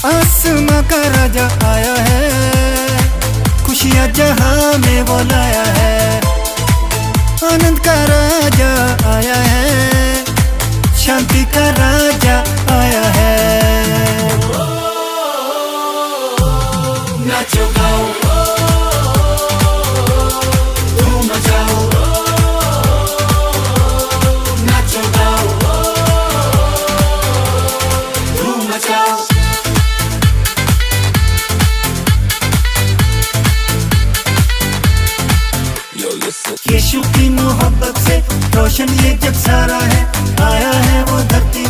आसमां का राजा आया है, खुशियाँ जहां में वो लाया है। आनंद का राजा आया है, शांति का राजा आया है। नाचो गाओ धूम मचाओ, नाचो गाओ धूम मचाओ। यीशु की मोहब्बत से रोशन ये जग सारा है, आया है वो धरती